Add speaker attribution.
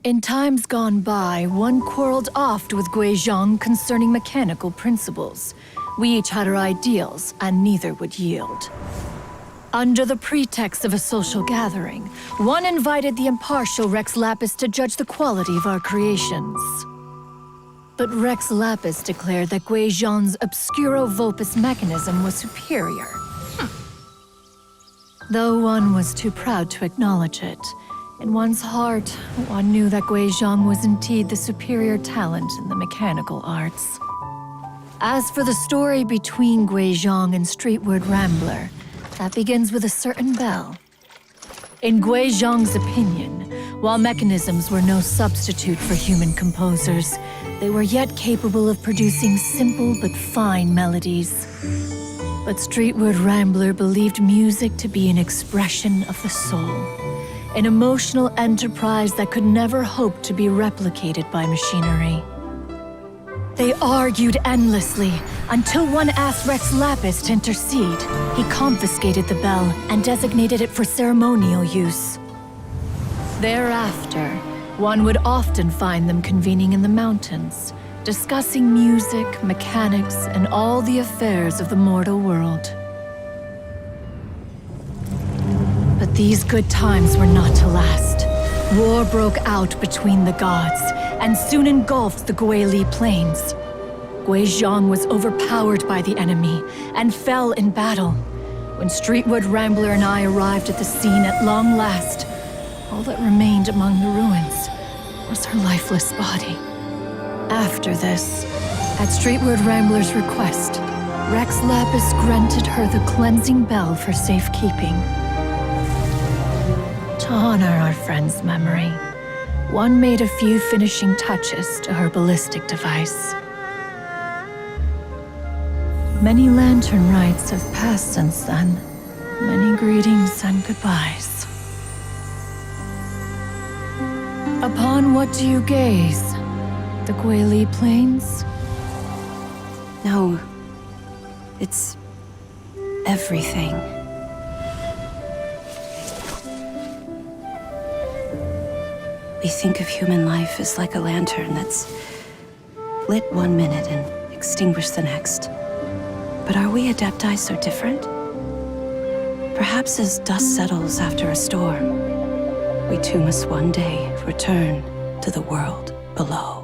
Speaker 1: In times gone by, one quarreled oft with Guizhong concerning mechanical principles. We each had our ideals, and neither would yield. Under the pretext of a social gathering, one invited the impartial Rex Lapis to judge the quality of our creations. But Rex Lapis declared that Guizhong's obscuro vulpus mechanism was superior. Though one was too proud to acknowledge it, in one's heart, one knew that Guizhong was indeed the superior talent in the mechanical arts. As for the story between Guizhong and Streetward Rambler, that begins with a certain bell. In Guizhong's opinion, while mechanisms were no substitute for human composers, they were yet capable of producing simple but fine melodies. But Streetward Rambler believed music to be an expression of the soul, an emotional enterprise that could never hope to be replicated by machinery. They argued endlessly, until one asked Rex Lapis to intercede. He confiscated the bell and designated it for ceremonial use. Thereafter, one would often find them convening in the mountains, discussing music, mechanics, and all the affairs of the mortal world. But these good times were not to last. War broke out between the gods, and soon engulfed the Guili Plains. Guizhong was overpowered by the enemy, and fell in battle. When Streetward Rambler and I arrived at the scene at long last, all that remained among the ruins was her lifeless body. After this, at Streetward Rambler's request, Rex Lapis granted her the cleansing bell for safekeeping. To honor our friend's memory, one made a few finishing touches to her ballistic device. Many lantern rites have passed since then. Many greetings and goodbyes. Upon what do you gaze? The Guili Plains?
Speaker 2: No. It's everything. We think of human life as like a lantern that's lit one minute and extinguished the next. But are we Adepti so different? Perhaps as dust settles after a storm, we too must one day return to the world below.